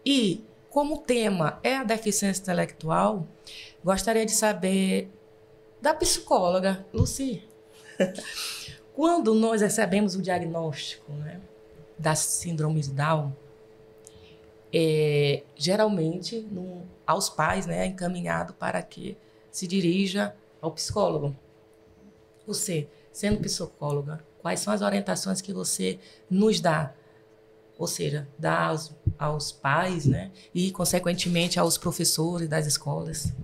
E, como o tema é a deficiência intelectual, gostaria de saber da psicóloga, Lucy. Quando nós recebemos o diagnóstico, né, da síndrome de Down, geralmente aos pais, né, é encaminhado para que se dirija ao psicólogo. Você, sendo psicóloga, quais são as orientações que você nos dá? Ou seja, dá aos pais, né, e, consequentemente, aos professores das escolas?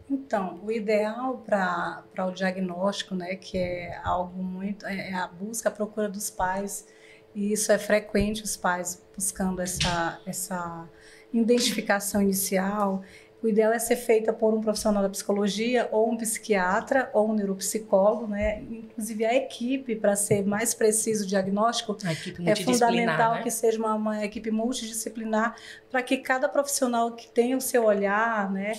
Então, o ideal para o diagnóstico, né, que é algo muito, é a busca, a procura dos pais, e isso é frequente, os pais buscando essa identificação inicial. O ideal é ser feita por um profissional da psicologia, ou um psiquiatra, ou um neuropsicólogo, né? Inclusive a equipe, para ser mais preciso o diagnóstico, é fundamental, né, que seja uma equipe multidisciplinar, para que cada profissional que tenha o seu olhar, né,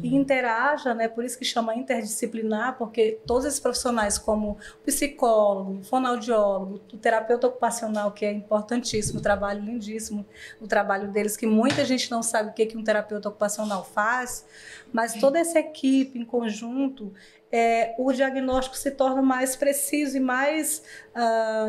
e interaja, né? Por isso que chama interdisciplinar, porque todos esses profissionais, como o psicólogo, o fonoaudiólogo, o terapeuta ocupacional, que é importantíssimo, o trabalho lindíssimo, o trabalho deles, que muita gente não sabe o que um terapeuta ocupacional faz, mas toda essa equipe em conjunto, o diagnóstico se torna mais preciso e mais,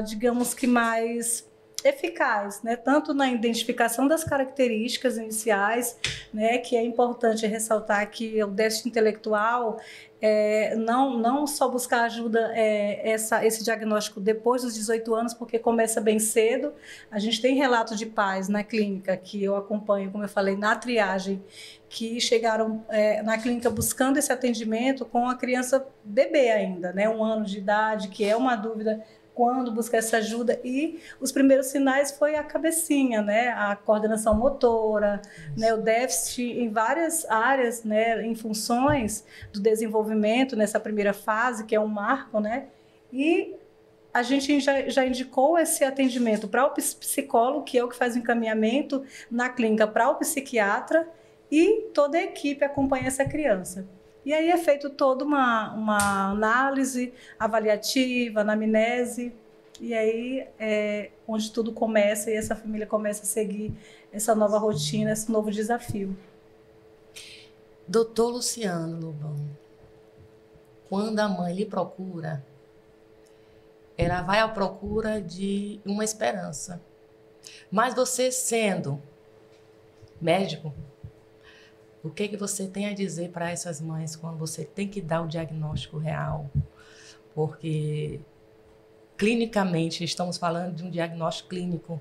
digamos que mais eficaz, né? Tanto na identificação das características iniciais, né? Que é importante ressaltar que o déficit intelectual, não só buscar ajuda, esse diagnóstico depois dos 18 anos, porque começa bem cedo. A gente tem relatos de pais na clínica que eu acompanho, como eu falei, na triagem, que chegaram na clínica buscando esse atendimento com a criança bebê ainda, né? 1 ano de idade, que é uma dúvida quando buscar essa ajuda, e os primeiros sinais foi a cabecinha, né, a coordenação motora, né, o déficit em várias áreas, né, em funções do desenvolvimento nessa primeira fase, que é um marco, né, e a gente já indicou esse atendimento para o psicólogo, que é o que faz o encaminhamento na clínica para o psiquiatra, e toda a equipe acompanha essa criança. E aí é feito toda uma análise avaliativa, anamnese, e aí é onde tudo começa e essa família começa a seguir essa nova rotina, esse novo desafio. Doutor Luciano Lobão, quando a mãe lhe procura, ela vai à procura de uma esperança. Mas você, sendo médico, o que você tem a dizer para essas mães quando você tem que dar o diagnóstico real? Porque, clinicamente, estamos falando de um diagnóstico clínico,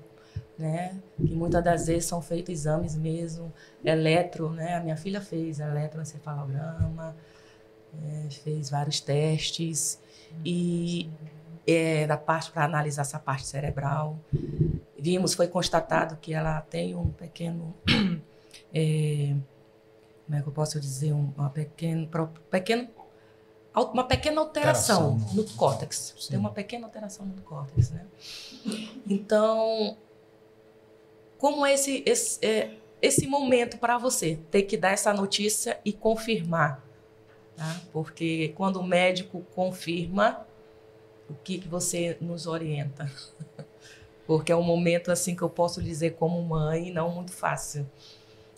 né? Que muitas das vezes são feitos exames mesmo, né? A minha filha fez eletroencefalograma, fez vários testes, e da parte para analisar essa parte cerebral. Foi constatado que ela tem um pequeno... como é que eu posso dizer, uma pequena alteração no córtex. Sim. Tem uma pequena alteração no córtex, né? Então, como esse momento para você ter que dar essa notícia e confirmar, tá? Porque quando o médico confirma, o que você nos orienta? Porque é um momento assim que eu posso dizer como mãe, não muito fácil.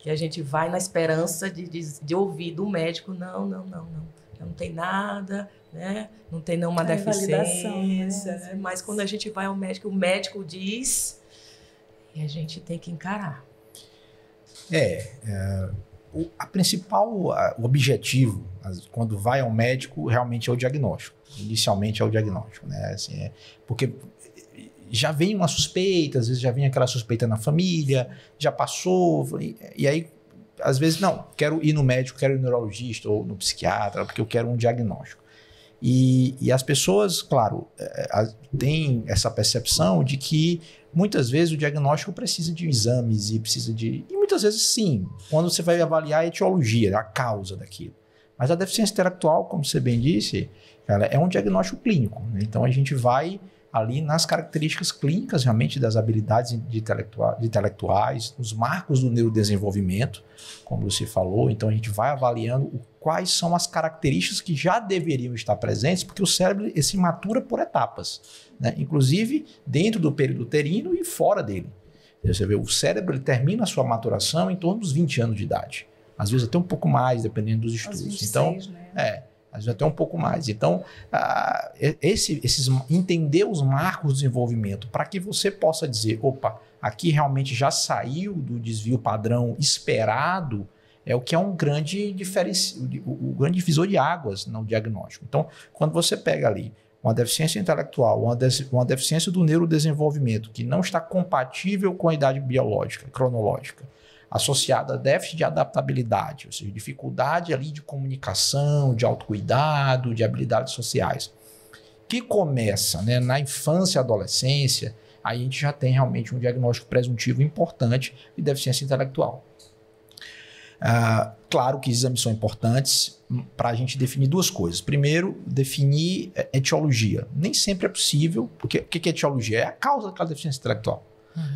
Que a gente vai na esperança de ouvir do médico, não tem nada, né? Não tem nenhuma deficiência, né? Mas quando a gente vai ao médico, o médico diz e a gente tem que encarar. O objetivo, quando vai ao médico, realmente é o diagnóstico. Inicialmente é o diagnóstico, né? Assim, porque já vem uma suspeita, às vezes já vem aquela suspeita na família, já passou, e aí, às vezes, não, quero ir no médico, quero ir no neurologista ou no psiquiatra, porque eu quero um diagnóstico. E as pessoas, claro, têm essa percepção de que muitas vezes o diagnóstico precisa de exames e precisa de... E muitas vezes, sim, quando você vai avaliar a etiologia, a causa daquilo. Mas a deficiência intelectual, como você bem disse, ela é um diagnóstico clínico, né? Então, a gente vai ali nas características clínicas realmente das habilidades intelectuais, os marcos do neurodesenvolvimento, como você falou. Então a gente vai avaliando quais são as características que já deveriam estar presentes, porque o cérebro se matura por etapas, né? Inclusive dentro do período uterino e fora dele. Você vê, o cérebro ele termina a sua maturação em torno dos 20 anos de idade. Às vezes até um pouco mais, dependendo dos estudos. 26, então, né? às vezes até um pouco mais. Então, entender os marcos de desenvolvimento para que você possa dizer, opa, aqui realmente já saiu do desvio padrão esperado, é o que é um grande o grande divisor de águas no diagnóstico. Então, quando você pega ali uma deficiência intelectual, uma deficiência do neurodesenvolvimento que não está compatível com a idade biológica, cronológica, associada a déficit de adaptabilidade, ou seja, dificuldade ali de comunicação, de autocuidado, de habilidades sociais, que começa, né, na infância e adolescência, aí a gente já tem realmente um diagnóstico presuntivo importante de deficiência intelectual. Claro que exames são importantes para a gente definir duas coisas. Primeiro, definir etiologia. Nem sempre é possível, porque o que é etiologia? É a causa daquela deficiência intelectual.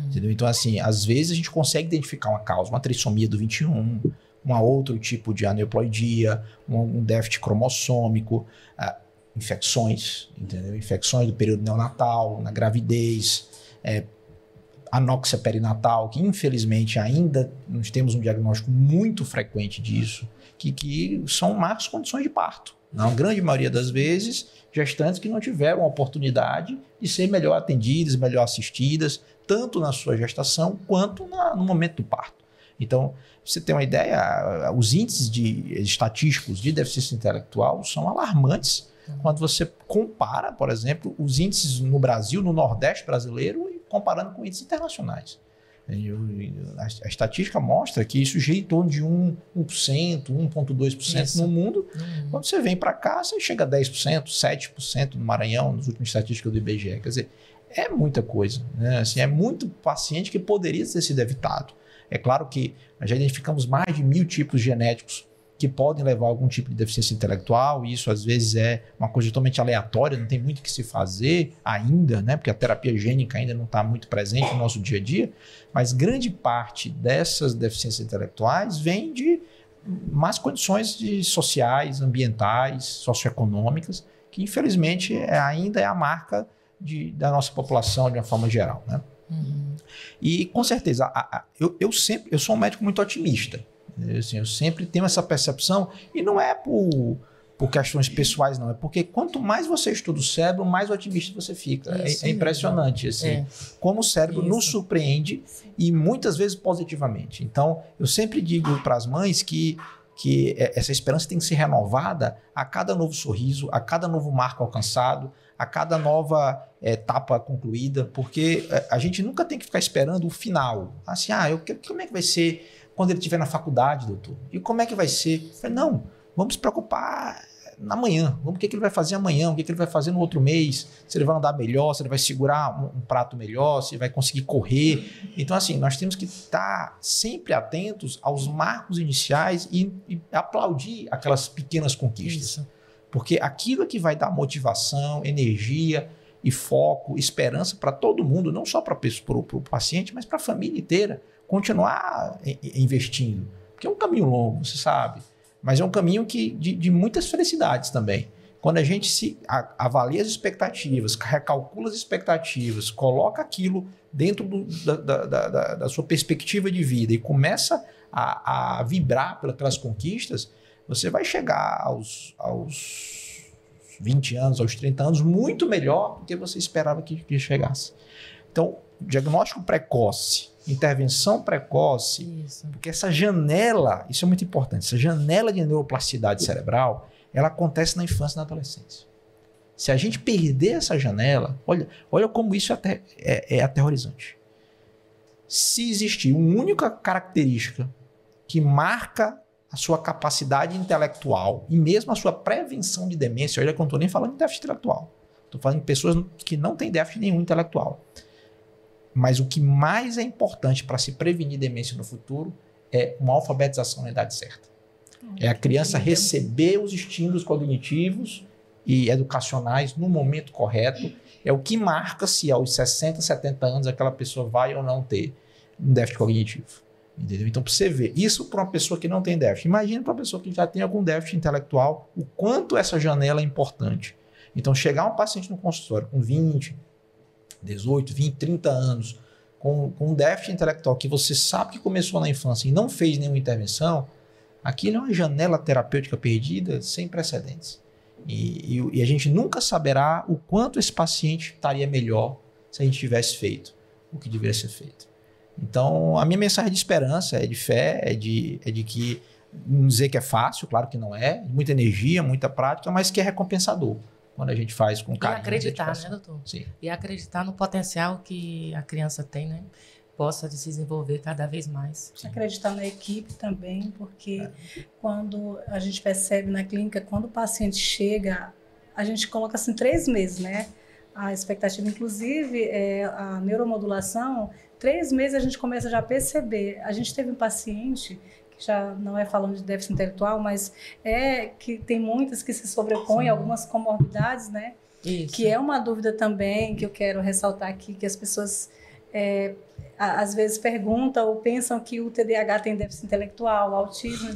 Entendeu? Então, assim, às vezes a gente consegue identificar uma causa, uma trissomia do 21, um outro tipo de aneuploidia, um déficit cromossômico, infecções, entendeu? Infecções do período neonatal, na gravidez, anóxia perinatal, que infelizmente ainda nós temos um diagnóstico muito frequente disso, que são más condições de parto. Na grande maioria das vezes, gestantes que não tiveram a oportunidade de ser melhor atendidas, melhor assistidas, tanto na sua gestação quanto no momento do parto. Então, pra você ter uma ideia, os índices estatísticos de deficiência intelectual são alarmantes quando você compara, por exemplo, os índices no Brasil, no Nordeste brasileiro, comparando com índices internacionais. A estatística mostra que isso gira em torno de 1%, 1,2% no mundo. Quando você vem para cá, você chega a 10%, 7% no Maranhão, nas últimas estatísticas do IBGE. Quer dizer, é muita coisa, né? Assim, é muito paciente que poderia ter sido evitado. É claro que nós já identificamos mais de 1000 tipos genéticos que podem levar a algum tipo de deficiência intelectual, e isso às vezes é uma coisa totalmente aleatória, não tem muito o que se fazer ainda, né? Porque a terapia gênica ainda não está muito presente no nosso dia a dia, mas grande parte dessas deficiências intelectuais vem de más condições sociais, ambientais, socioeconômicas, que infelizmente ainda é a marca da nossa população de uma forma geral, né? E com certeza, eu sou um médico muito otimista. Assim, eu sempre tenho essa percepção, e não é por questões pessoais, não. É porque quanto mais você estuda o cérebro, mais otimista você fica. É impressionante, assim, como o cérebro nos surpreende, e muitas vezes positivamente. Então, eu sempre digo para as mães que essa esperança tem que ser renovada a cada novo sorriso, a cada novo marco alcançado, a cada nova etapa concluída, porque a gente nunca tem que ficar esperando o final. Assim, como é que vai ser quando ele estiver na faculdade, doutor? E como é que vai ser? Eu falei, não, vamos se preocupar amanhã. O que ele vai fazer amanhã? O que ele vai fazer no outro mês? Se ele vai andar melhor, se ele vai segurar um prato melhor, se ele vai conseguir correr. Então, assim, nós temos que estar sempre atentos aos marcos iniciais e aplaudir aquelas pequenas conquistas. Isso. Porque aquilo é que vai dar motivação, energia e foco, esperança para todo mundo, não só para o paciente, mas para a família inteira. Continuar investindo, porque é um caminho longo, você sabe, mas é um caminho de muitas felicidades também. Quando a gente avalia as expectativas, recalcula as expectativas, coloca aquilo dentro da sua perspectiva de vida e começa a vibrar pelas conquistas, você vai chegar aos 20 anos, aos 30 anos, muito melhor do que você esperava que chegasse. Então, diagnóstico precoce, intervenção precoce, porque essa janela, isso é muito importante, essa janela de neuroplasticidade cerebral, ela acontece na infância e na adolescência. Se a gente perder essa janela, olha como isso é aterrorizante. Se existir uma única característica que marca a sua capacidade intelectual e mesmo a sua prevenção de demência, olha que eu não estou nem falando de déficit intelectual, estou falando de pessoas que não têm déficit nenhum intelectual. Mas o que mais é importante para se prevenir demência no futuro é uma alfabetização na idade certa. É a criança receber os estímulos cognitivos e educacionais no momento correto. É o que marca se aos 60, 70 anos aquela pessoa vai ou não ter um déficit cognitivo. Entendeu? Então, para você ver, isso para uma pessoa que não tem déficit. Imagina para uma pessoa que já tem algum déficit intelectual, o quanto essa janela é importante. Então, chegar um paciente no consultório com 20, 18, 20, 30 anos, com um déficit intelectual que você sabe que começou na infância e não fez nenhuma intervenção, aquilo é uma janela terapêutica perdida sem precedentes. E a gente nunca saberá o quanto esse paciente estaria melhor se a gente tivesse feito o que deveria ser feito. Então, a minha mensagem de esperança, é de fé, é de que, não dizer que é fácil, claro que não é, muita energia, muita prática, mas que é recompensador quando a gente faz com carinho. E acreditar, né, doutor? Sim. E acreditar no potencial que a criança tem, né? Possa se desenvolver cada vez mais. Sim. Acreditar na equipe também, porque quando a gente percebe na clínica, quando o paciente chega, a gente coloca assim 3 meses, né? A expectativa, inclusive, a neuromodulação, 3 meses a gente começa já a perceber. A gente teve um paciente, que já não é falando de déficit intelectual, mas que tem muitas que se sobrepõem, algumas comorbidades, né? Isso. Que é uma dúvida também que eu quero ressaltar aqui, que as pessoas às vezes perguntam ou pensam que o TDAH tem déficit intelectual, o autismo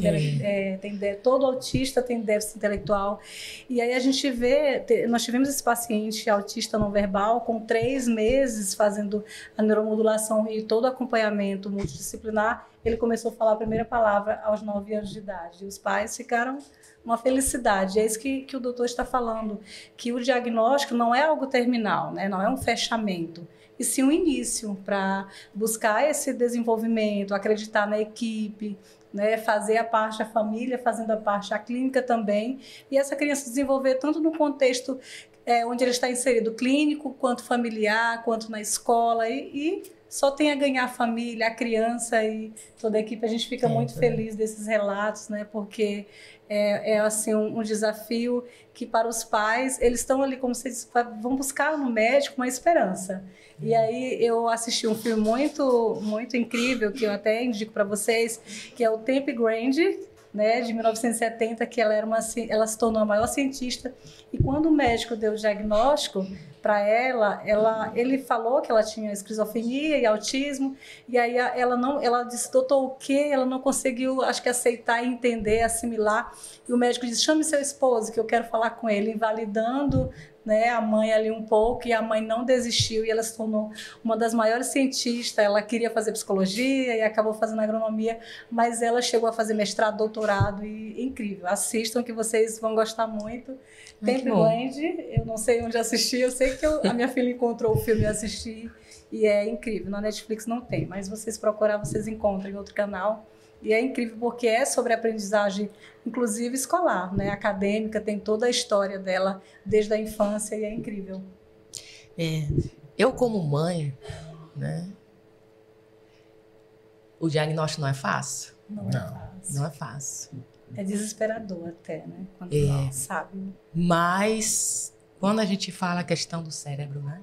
todo autista tem déficit intelectual. E aí a gente vê, nós tivemos esse paciente autista não verbal com 3 meses fazendo a neuromodulação e todo o acompanhamento multidisciplinar, ele começou a falar a primeira palavra aos 9 anos de idade. E os pais ficaram uma felicidade. É isso que o doutor está falando, que o diagnóstico não é algo terminal, né? Não é um fechamento, e sim um início para buscar esse desenvolvimento, acreditar na equipe, né, fazer a parte da família, fazendo a parte da clínica também, e essa criança desenvolver tanto no contexto onde ele está inserido, clínico, quanto familiar, quanto na escola, e só tem a ganhar a família, a criança e toda a equipe. A gente fica muito feliz desses relatos, né, porque assim, um desafio que para os pais, eles estão ali, como vocês vão buscar no médico uma esperança. E aí eu assisti um filme muito, muito incrível, que eu até indico para vocês, que é o Tempe Grande, né, de 1970, que ela se tornou a maior cientista. E quando o médico deu o diagnóstico para ele falou que ela tinha esquizofrenia e autismo, e aí ela disse, doutor, o quê? Ela não conseguiu, acho que aceitar, entender, assimilar. E o médico disse, chame seu esposo, que eu quero falar com ele, invalidando, né, a mãe ali um pouco, e a mãe não desistiu, e ela se tornou uma das maiores cientistas. Ela queria fazer psicologia e acabou fazendo agronomia, mas ela chegou a fazer mestrado, doutorado, e incrível. Assistam que vocês vão gostar muito. Tempe Grande, eu não sei onde assistir, eu sei que a minha filha encontrou o filme e assisti, e é incrível. Na Netflix não tem, mas vocês procurar, vocês encontram em outro canal. E é incrível porque é sobre aprendizagem, inclusive escolar, né? Acadêmica, tem toda a história dela desde a infância e é incrível. Eu como mãe, né? O diagnóstico não é fácil? Não é fácil. Não é fácil. É desesperador até, né? Quando não sabe. Mas quando a gente fala a questão do cérebro, né?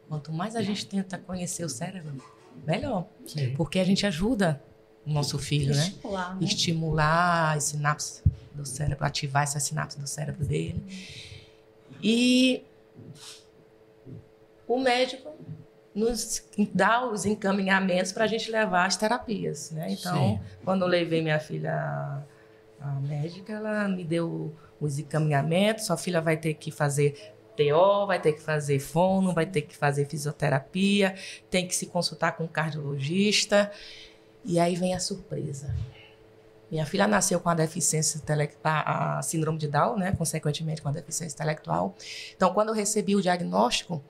Quanto mais a gente tenta conhecer o cérebro, melhor. Sim. Porque a gente ajuda o nosso filho, estimular, né? Estimular as sinapses do cérebro, ativar essas sinapses do cérebro dele. E o médico nos dá os encaminhamentos para a gente levar as terapias, né? Então, quando eu levei minha filha à médica, ela me deu os encaminhamentos. Sua filha vai ter que fazer TO, vai ter que fazer fono, vai ter que fazer fisioterapia, tem que se consultar com um cardiologista. E aí vem a surpresa. Minha filha nasceu com a deficiência a síndrome de Down, né? Consequentemente com a deficiência intelectual. Então, quando eu recebi o diagnóstico,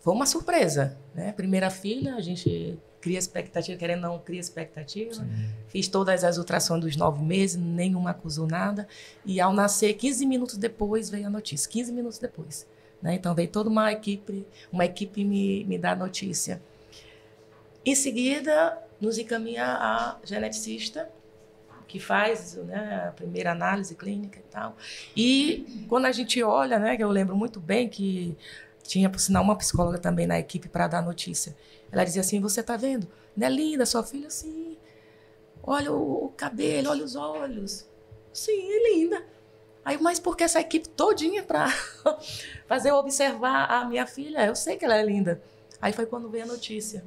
foi uma surpresa, né? Primeira filha, a gente cria expectativa, querendo ou não, cria expectativa. Sim. Fiz todas as ultrassons dos 9 meses, nenhuma acusou nada. E ao nascer, 15 minutos depois, veio a notícia. 15 minutos depois. Né? Então, veio toda uma equipe me dar a notícia. Em seguida, nos encaminha a geneticista, que faz, né, a primeira análise clínica e tal. E quando a gente olha, né, que eu lembro muito bem que tinha, por sinal, uma psicóloga também na equipe para dar notícia. Ela dizia assim, você tá vendo? Não é linda sua filha? Sim. Olha o cabelo, olha os olhos. Sim, é linda. Aí, mas por que essa equipe todinha para fazer eu observar a minha filha? Eu sei que ela é linda. Aí foi quando veio a notícia.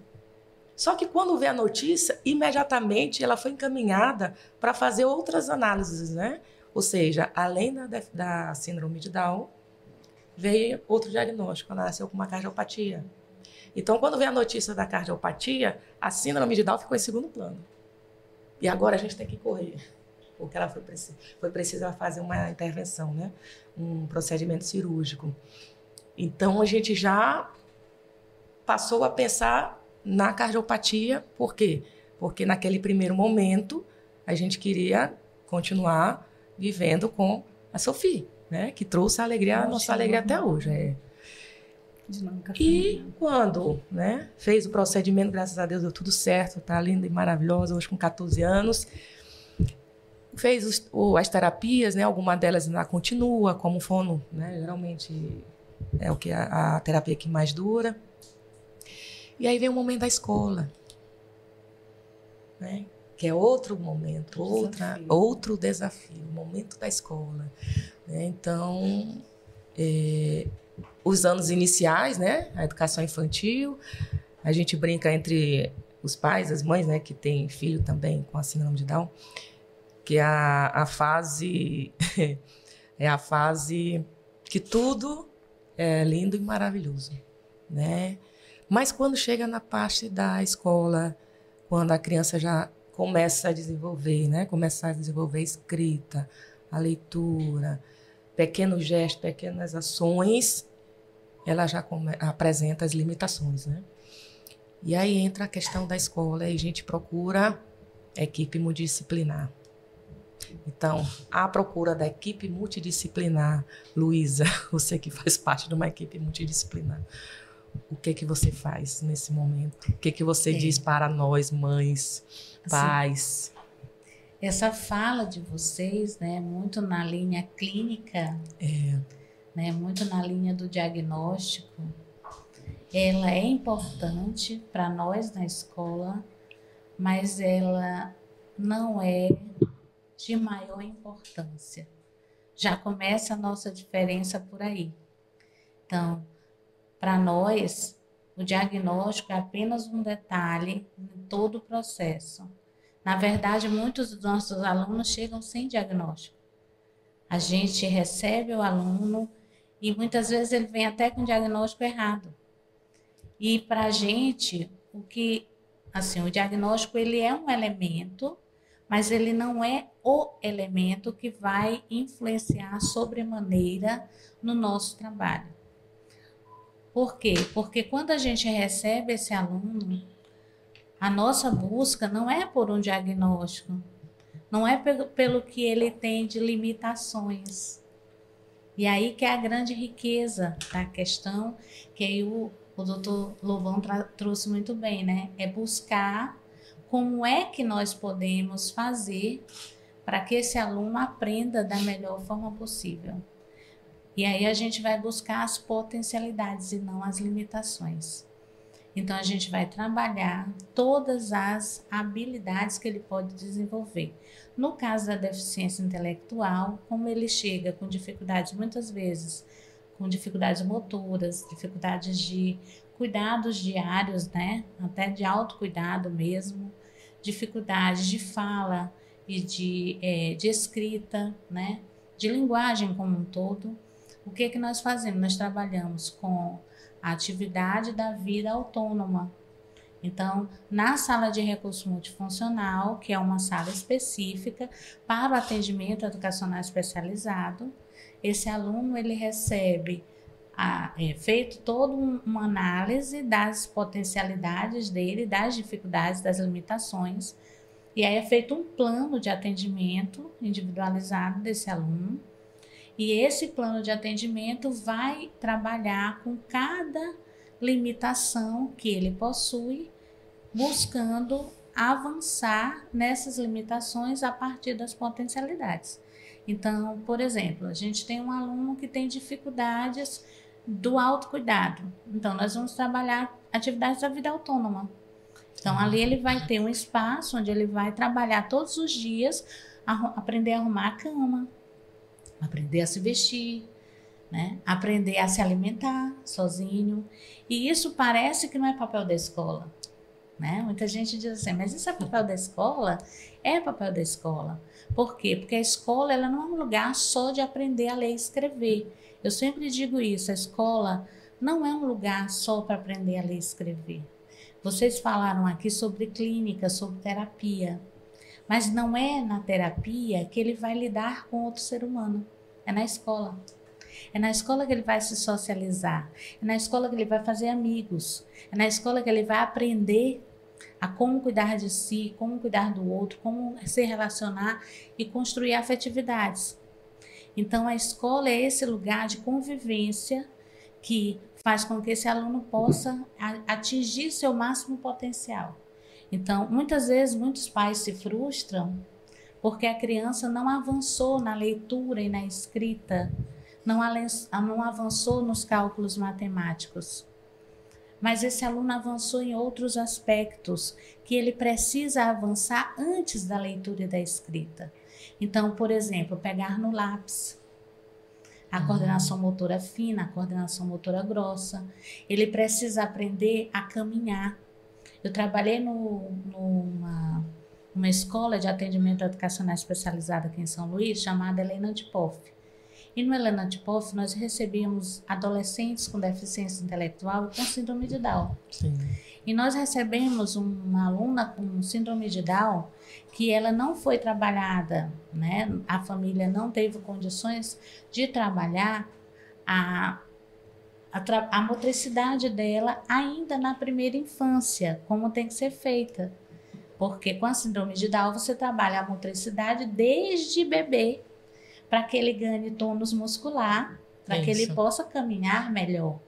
Só que quando veio a notícia, imediatamente ela foi encaminhada para fazer outras análises, né? Ou seja, além da síndrome de Down, veio outro diagnóstico, ela nasceu com uma cardiopatia. Então, quando veio a notícia da cardiopatia, a síndrome de Down ficou em segundo plano. E agora a gente tem que correr, porque ela foi precisa fazer uma intervenção, né? Um procedimento cirúrgico. Então, a gente já passou a pensar na cardiopatia. Por quê? Porque naquele primeiro momento, a gente queria continuar vivendo com a Sophie, né? Que trouxe a alegria, a nossa alegria até hoje. E quando, né, fez o procedimento, graças a Deus deu tudo certo, tá linda e maravilhosa, hoje com 14 anos. Fez as terapias, né, alguma delas ainda continua, como fono, né, geralmente é o que a terapia que mais dura. E aí vem o momento da escola, né, que é outro momento, outro desafio, o momento da escola, né. Então, os anos iniciais, né, a educação infantil, a gente brinca entre os pais, as mães, né, que têm filho também com a síndrome de Down, que a fase é a fase que tudo é lindo e maravilhoso, né? Mas quando chega na parte da escola, quando a criança já começa a desenvolver, né, começa a desenvolver a escrita, a leitura, pequenos gestos, pequenas ações, ela já apresenta as limitações, né? E aí entra a questão da escola e a gente procura equipe multidisciplinar. Então, a procura da equipe multidisciplinar, Luísa, você que faz parte de uma equipe multidisciplinar, o que você faz nesse momento? O que você diz para nós, mães, pais? Essa fala de vocês, né, muito na linha clínica, né, muito na linha do diagnóstico, ela é importante para nós na escola, mas ela não é de maior importância. Já começa a nossa diferença por aí. Então, para nós, o diagnóstico é apenas um detalhe em todo o processo. Na verdade, muitos dos nossos alunos chegam sem diagnóstico. A gente recebe o aluno e muitas vezes ele vem até com o diagnóstico errado. E para a gente, o diagnóstico ele é um elemento, mas ele não é o elemento que vai influenciar sobremaneira no nosso trabalho. Por quê? Porque quando a gente recebe esse aluno, a nossa busca não é por um diagnóstico, não é pelo que ele tem de limitações. E aí que é a grande riqueza da questão, que aí o doutor Lobão trouxe muito bem, né? É buscar como é que nós podemos fazer para que esse aluno aprenda da melhor forma possível. E aí a gente vai buscar as potencialidades e não as limitações. Então, a gente vai trabalhar todas as habilidades que ele pode desenvolver. No caso da deficiência intelectual, como ele chega com dificuldades, muitas vezes, com dificuldades motoras, dificuldades de cuidados diários, né? Até de autocuidado mesmo, dificuldades de fala e de escrita, né? De linguagem como um todo. O que nós fazemos? Nós trabalhamos com a atividade da vida autônoma. Então, na sala de recurso multifuncional, que é uma sala específica para o atendimento educacional especializado, esse aluno ele recebe feito toda uma análise das potencialidades dele, das dificuldades, das limitações, e aí é feito um plano de atendimento individualizado desse aluno. E esse plano de atendimento vai trabalhar com cada limitação que ele possui, buscando avançar nessas limitações a partir das potencialidades. Então, por exemplo, a gente tem um aluno que tem dificuldades do autocuidado. Então, nós vamos trabalhar atividades da vida autônoma. Então, ali ele vai ter um espaço onde ele vai trabalhar todos os dias, aprender a arrumar a cama, aprender a se vestir, né? Aprender a se alimentar sozinho. E isso parece que não é papel da escola, né? Muita gente diz assim, mas isso é papel da escola? É papel da escola. Por quê? Porque a escola ela não é um lugar só de aprender a ler e escrever. Eu sempre digo isso, a escola não é um lugar só para aprender a ler e escrever. Vocês falaram aqui sobre clínica, sobre terapia. Mas não é na terapia que ele vai lidar com outro ser humano. É na escola. É na escola que ele vai se socializar. É na escola que ele vai fazer amigos. É na escola que ele vai aprender a como cuidar de si, como cuidar do outro, como se relacionar e construir afetividades. Então, a escola é esse lugar de convivência que faz com que esse aluno possa atingir seu máximo potencial. Então, muitas vezes, muitos pais se frustram porque a criança não avançou na leitura e na escrita, não avançou nos cálculos matemáticos. Mas esse aluno avançou em outros aspectos que ele precisa avançar antes da leitura e da escrita. Então, por exemplo, pegar no lápis, a coordenação motora fina, a coordenação motora grossa. Ele precisa aprender a caminhar. Eu trabalhei numa escola de atendimento educacional especializada aqui em São Luís, chamada Helena de Poff. E no Helena de Poff nós recebíamos adolescentes com deficiência intelectual e com síndrome de Down. Sim. E nós recebemos uma aluna com síndrome de Down que ela não foi trabalhada, né? A família não teve condições de trabalhar a motricidade dela ainda na primeira infância, como tem que ser feita. Porque com a síndrome de Down você trabalha a motricidade desde bebê, para que ele ganhe tônus muscular, para que ele possa caminhar melhor.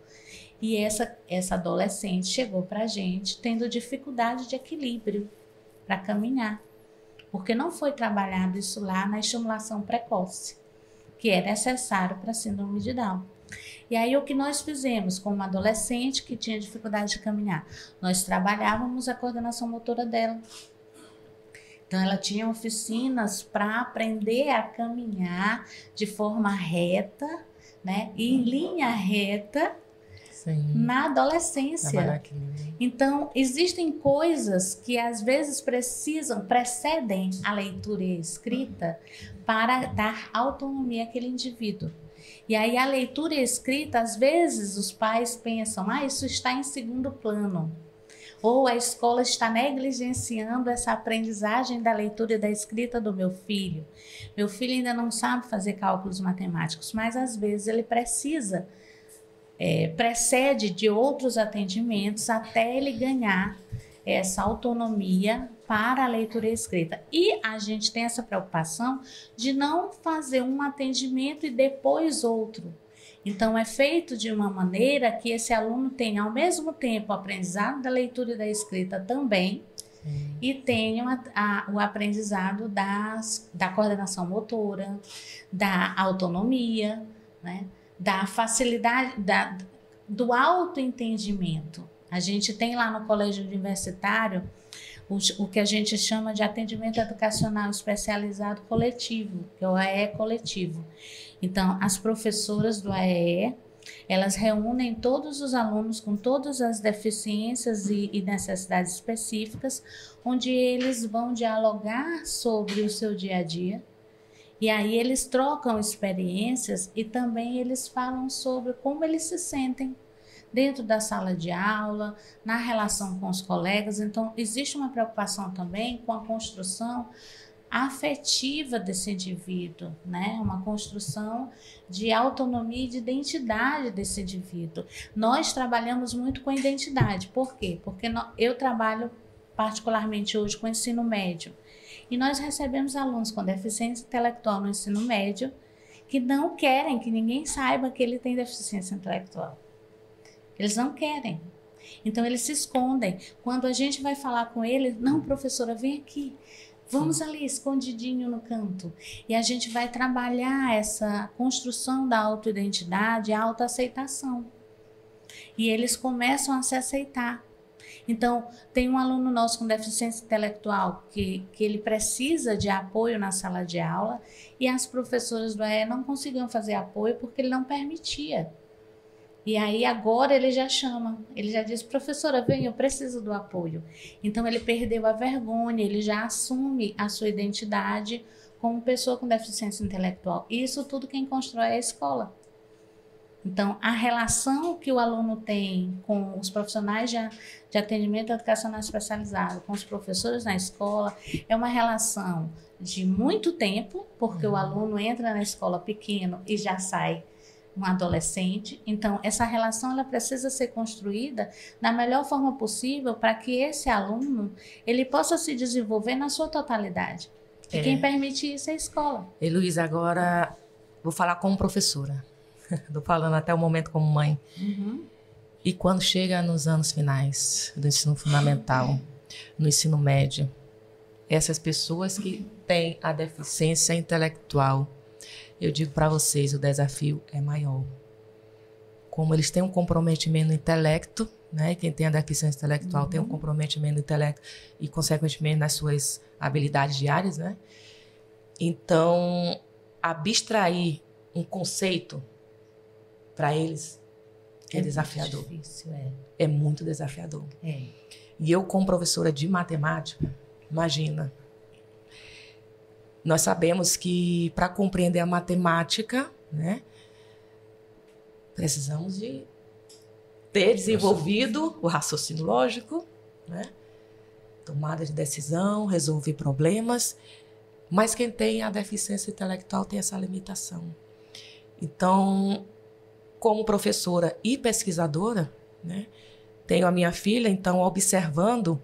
E essa adolescente chegou para a gente tendo dificuldade de equilíbrio para caminhar, porque não foi trabalhado isso lá na estimulação precoce, que é necessário para a síndrome de Down. E aí o que nós fizemos com uma adolescente que tinha dificuldade de caminhar? Nós trabalhávamos a coordenação motora dela. Então ela tinha oficinas para aprender a caminhar de forma reta, né? E em linha reta. Sim. Na adolescência. Então, existem coisas que às vezes precedem a leitura e a escrita para dar autonomia àquele indivíduo. E aí a leitura e a escrita, às vezes os pais pensam, isso está em segundo plano. Ou a escola está negligenciando essa aprendizagem da leitura e da escrita do meu filho. Meu filho ainda não sabe fazer cálculos matemáticos, mas às vezes ele precede de outros atendimentos até ele ganhar essa autonomia para a leitura e a escrita. E a gente tem essa preocupação de não fazer um atendimento e depois outro. Então, é feito de uma maneira que esse aluno tenha, ao mesmo tempo, o aprendizado da leitura e da escrita também, e tenha o aprendizado da coordenação motora, da autonomia, né? Da facilidade, do autoentendimento. A gente tem lá no colégio universitário o que a gente chama de atendimento educacional especializado coletivo, que é o AEE coletivo. Então, as professoras do AEE, elas reúnem todos os alunos com todas as deficiências e necessidades específicas, onde eles vão dialogar sobre o seu dia a dia. E aí eles trocam experiências e também eles falam sobre como eles se sentem dentro da sala de aula, na relação com os colegas. Então, existe uma preocupação também com a construção afetiva desse indivíduo, né? Uma construção de autonomia e de identidade desse indivíduo. Nós trabalhamos muito com identidade. Por quê? Porque eu trabalho particularmente hoje com ensino médio. E nós recebemos alunos com deficiência intelectual no ensino médio que não querem que ninguém saiba que ele tem deficiência intelectual. Eles não querem. Então, eles se escondem. Quando a gente vai falar com eles, não, professora, vem aqui. Vamos ali, escondidinho no canto. E a gente vai trabalhar essa construção da autoidentidade, a autoaceitação. E eles começam a se aceitar. Então, tem um aluno nosso com deficiência intelectual que ele precisa de apoio na sala de aula e as professoras do AE não conseguiam fazer apoio porque ele não permitia. E aí agora ele já chama, ele já diz, professora, vem, eu preciso do apoio. Então ele perdeu a vergonha, ele já assume a sua identidade como pessoa com deficiência intelectual. E isso tudo quem constrói é a escola. Então, a relação que o aluno tem com os profissionais de atendimento educacional especializado, com os professores na escola, é uma relação de muito tempo, porque o aluno entra na escola pequeno e já sai um adolescente. Então, essa relação ela precisa ser construída da melhor forma possível para que esse aluno ele possa se desenvolver na sua totalidade. E quem permite isso é a escola. E, Luiz, agora vou falar como professora. Estou falando até o momento como mãe. Uhum. E quando chega nos anos finais do ensino fundamental, no ensino médio, essas pessoas que têm a deficiência intelectual, eu digo para vocês, o desafio é maior. Como eles têm um comprometimento no intelecto, né? Quem tem a deficiência intelectual tem um comprometimento no intelecto e, consequentemente, nas suas habilidades diárias, né? Então, abstrair um conceito para eles é desafiador. Difícil, é muito desafiador. É. E eu, como professora de matemática, imagina, nós sabemos que para compreender a matemática, né, precisamos de ter desenvolvido o raciocínio lógico, né, tomada de decisão, resolver problemas, mas quem tem a deficiência intelectual tem essa limitação. Então, como professora e pesquisadora, né, tenho a minha filha, então, observando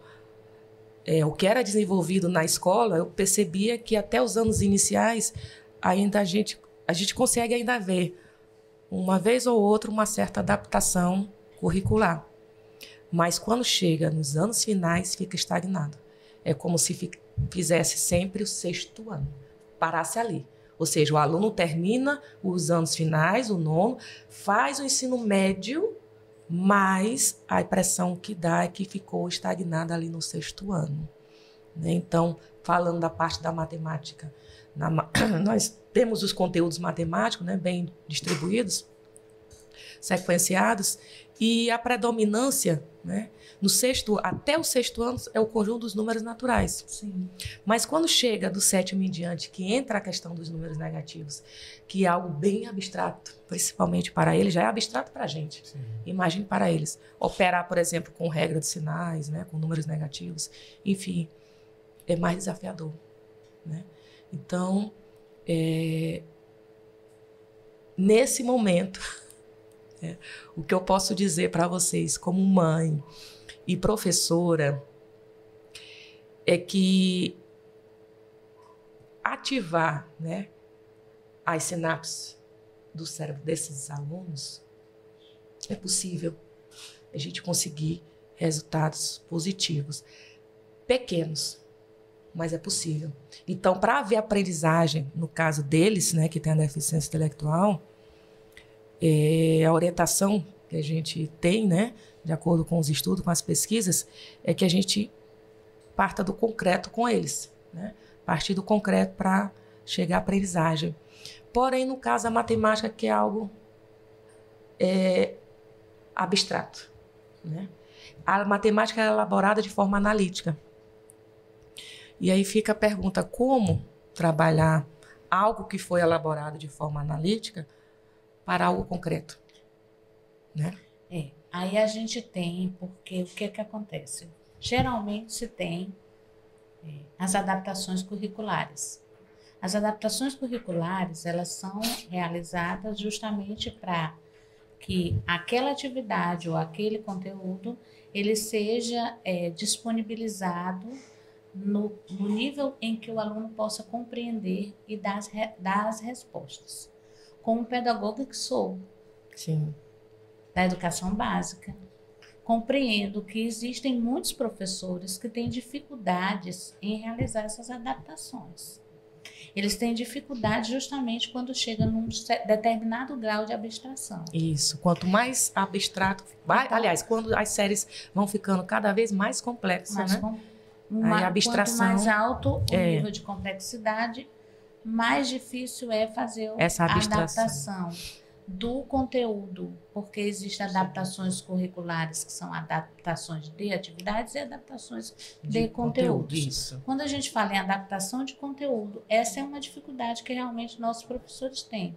o que era desenvolvido na escola, eu percebia que até os anos iniciais, ainda a gente consegue ainda ver, uma vez ou outra, uma certa adaptação curricular. Mas quando chega nos anos finais, fica estagnado. É como se fizesse sempre o 6º ano, parasse ali. Ou seja, o aluno termina os anos finais, o 9º, faz o ensino médio, mas a impressão que dá é que ficou estagnada ali no 6º ano. Né? Então, falando da parte da matemática, nós temos os conteúdos matemáticos, né, bem distribuídos, sequenciados, e a predominância, né, até o 6º ano é o conjunto dos números naturais. Sim. Mas quando chega do 7º em diante, que entra a questão dos números negativos, que é algo bem abstrato, principalmente para eles, já é abstrato para a gente. Sim. Imagine para eles. Operar, por exemplo, com regra de sinais, né, com números negativos, enfim, é mais desafiador. Né? Então, nesse momento, o que eu posso dizer para vocês, como mãe e professora, é que ativar, né, as sinapses do cérebro desses alunos é possível a gente conseguir resultados positivos, pequenos, mas é possível. Então, para haver aprendizagem, no caso deles, né, que tem a deficiência intelectual, a orientação que a gente tem, né, de acordo com os estudos, com as pesquisas, é que a gente parta do concreto com eles, né? Partir do concreto para chegar à aprendizagem. Porém, no caso da matemática, que é algo abstrato, né? A matemática é elaborada de forma analítica. E aí fica a pergunta, como trabalhar algo que foi elaborado de forma analítica para algo concreto, né? Aí a gente tem, porque o que acontece? Geralmente se tem as adaptações curriculares. As adaptações curriculares, elas são realizadas justamente para que aquela atividade ou aquele conteúdo, ele seja disponibilizado no nível em que o aluno possa compreender e dar as respostas. Como pedagoga que sou, Sim. da educação básica, compreendo que existem muitos professores que têm dificuldades em realizar essas adaptações. Eles têm dificuldade justamente quando chega num determinado grau de abstração. Isso. Quanto mais abstrato... aliás, quando as séries vão ficando cada vez mais complexas, né? A abstração, quanto mais alto o nível de complexidade, mais difícil é fazer essa a adaptação do conteúdo, porque existem adaptações curriculares que são adaptações de atividades e adaptações de conteúdos. Isso. Quando a gente fala em adaptação de conteúdo, essa é uma dificuldade que realmente nossos professores têm.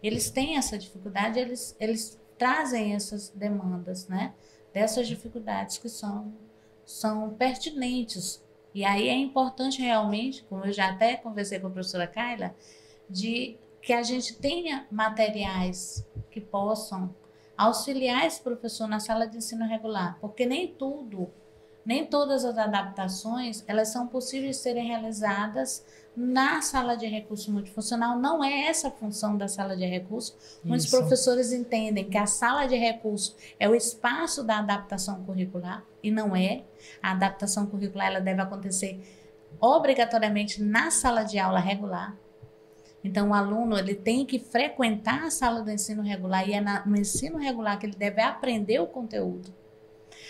eles têm essa dificuldade, eles trazem essas demandas, né? Dessas dificuldades que são pertinentes. E aí é importante realmente, como eu já até conversei com a professora Kaila, de que a gente tenha materiais que possam auxiliar esse professor na sala de ensino regular, porque nem todas as adaptações, elas são possíveis de serem realizadas na sala de recurso multifuncional. Não é essa a função da sala de recurso. Muitos professores entendem que a sala de recurso é o espaço da adaptação curricular, e não é. A adaptação curricular ela deve acontecer obrigatoriamente na sala de aula regular. Então, o aluno ele tem que frequentar a sala do ensino regular, e é no ensino regular que ele deve aprender o conteúdo.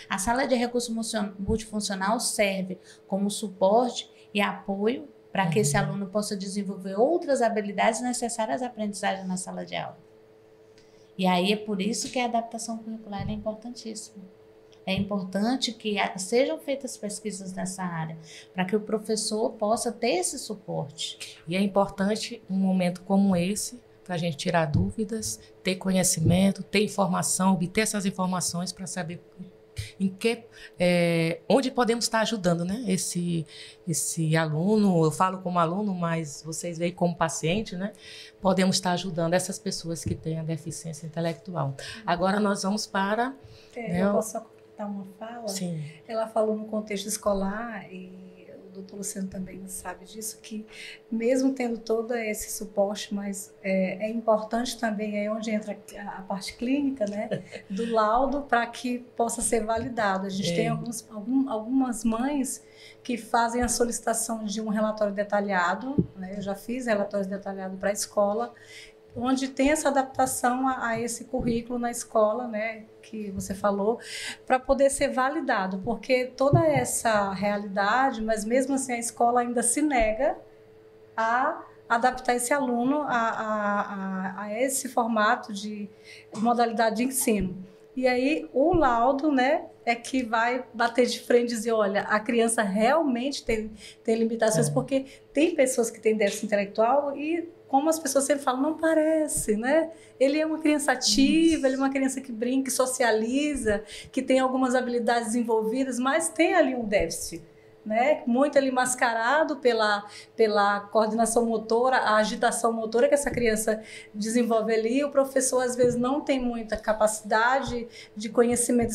A sala de recurso multifuncional serve como suporte e apoio para que esse aluno possa desenvolver outras habilidades necessárias à aprendizagem na sala de aula. E aí é por isso que a adaptação curricular é importantíssima. É importante que sejam feitas pesquisas nessa área, para que o professor possa ter esse suporte. E é importante um momento como esse, para a gente tirar dúvidas, ter conhecimento, ter informação, obter essas informações para saber onde podemos estar ajudando, né? Esse aluno, eu falo como aluno, mas vocês veem como paciente, né? Podemos estar ajudando essas pessoas que têm a deficiência intelectual. Agora nós vamos para... eu posso só completar uma fala? Sim. Ela falou no contexto escolar, e o doutor Luciano também sabe disso, que mesmo tendo todo esse suporte, mas é importante também, é onde entra a parte clínica, né, do laudo, para que possa ser validado. A gente tem algumas mães que fazem a solicitação de um relatório detalhado, né, eu já fiz relatórios detalhados para a escola, onde tem essa adaptação a esse currículo na escola, né, que você falou, para poder ser validado, porque toda essa realidade, mas mesmo assim a escola ainda se nega a adaptar esse aluno a esse formato de modalidade de ensino. E aí o laudo, né, é que vai bater de frente e dizer, olha, a criança realmente tem limitações, porque tem pessoas que têm déficit intelectual e, como as pessoas sempre falam, não parece, né? Ele é uma criança ativa, ele é uma criança que brinca, que socializa, que tem algumas habilidades desenvolvidas, mas tem ali um déficit, né? Muito ali mascarado pela coordenação motora, a agitação motora que essa criança desenvolve ali. O professor, às vezes, não tem muita capacidade de conhecimento,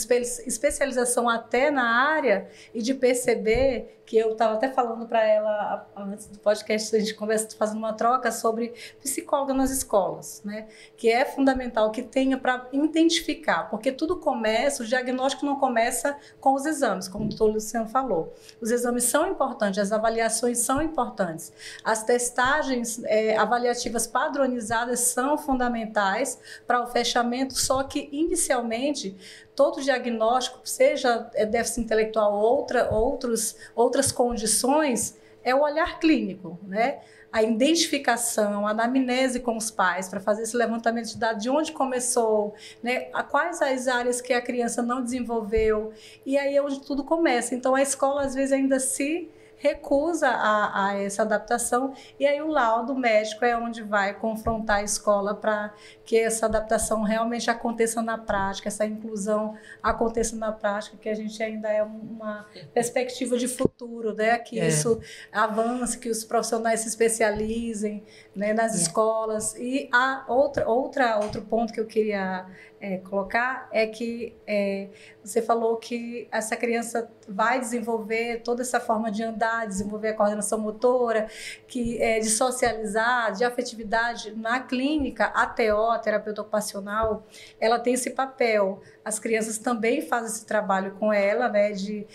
especialização até na área, e de perceber que eu estava até falando para ela antes do podcast, a gente conversa, fazendo uma troca sobre psicóloga nas escolas, né? Que é fundamental que tenha para identificar, porque tudo começa, o diagnóstico não começa com os exames, como o doutor Luciano falou. Os exames são importantes, as avaliações são importantes, as testagens avaliativas padronizadas são fundamentais para o fechamento, só que inicialmente todo diagnóstico, seja déficit intelectual ou outras condições, é o olhar clínico, né? A identificação, a anamnese com os pais, para fazer esse levantamento de dados, de onde começou, né? Quais as áreas que a criança não desenvolveu, e aí é onde tudo começa. Então, a escola, às vezes, ainda se recusa a essa adaptação, e aí o laudo médico é onde vai confrontar a escola para que essa adaptação realmente aconteça na prática, essa inclusão aconteça na prática, que a gente ainda é uma perspectiva de futuro, né? Que isso avance, que os profissionais se especializem, né, nas escolas. E outro ponto que eu queria colocar é que você falou que essa criança vai desenvolver toda essa forma de andar, desenvolver a coordenação motora, de socializar, de afetividade. Na clínica, a TO, a terapeuta ocupacional, ela tem esse papel. As crianças também fazem esse trabalho com ela, né, de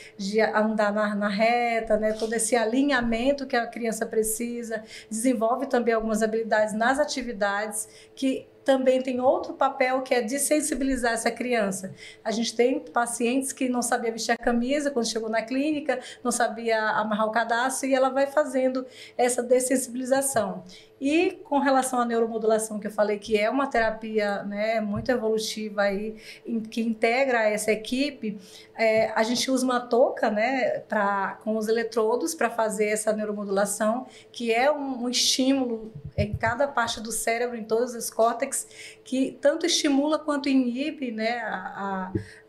andar na reta, né, todo esse alinhamento que a criança precisa, desenvolve também algumas habilidades nas atividades que também tem outro papel, que é de sensibilizar essa criança. A gente tem pacientes que não sabia vestir a camisa quando chegou na clínica, não sabia amarrar o cadastro, e ela vai fazendo essa dessensibilização. E com relação à neuromodulação, que eu falei que é uma terapia, né, muito evolutiva aí, que integra essa equipe, a gente usa uma touca, né, com os eletrodos para fazer essa neuromodulação, que é um estímulo em cada parte do cérebro, em todos os córtex, Neuronics, que tanto estimula quanto inibe, né,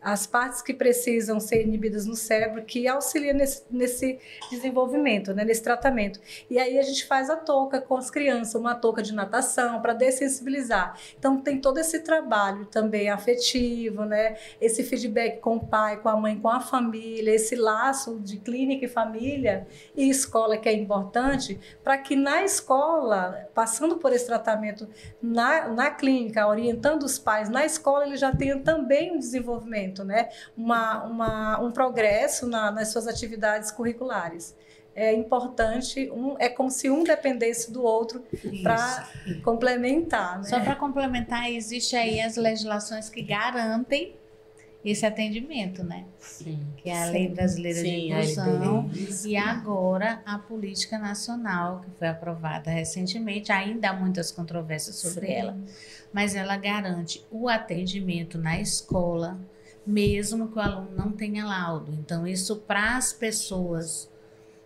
as partes que precisam ser inibidas no cérebro, que auxilia nesse desenvolvimento, né, nesse tratamento. E aí a gente faz a touca com as crianças, uma touca de natação, para dessensibilizar. Então tem todo esse trabalho também afetivo, né, esse feedback com o pai, com a mãe, com a família, esse laço de clínica e família e escola que é importante, para que na escola, passando por esse tratamento na clínica, orientando os pais na escola, ele já tenha também um desenvolvimento, né? Um progresso nas suas atividades curriculares. É importante, é como se um dependesse do outro para complementar. Né? Só para complementar, existe aí as legislações que garantem esse atendimento, né? Sim. Que é a Lei Brasileira de Inclusão e agora a Política Nacional, que foi aprovada recentemente. Ainda há muitas controvérsias sobre ela, mas ela garante o atendimento na escola, mesmo que o aluno não tenha laudo. Então, isso para as pessoas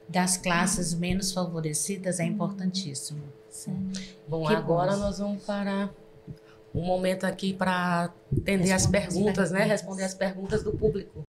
das classes menos favorecidas é importantíssimo. Sim. Bom, agora nós vamos para um momento aqui para atender as perguntas, né? Responder as perguntas do público.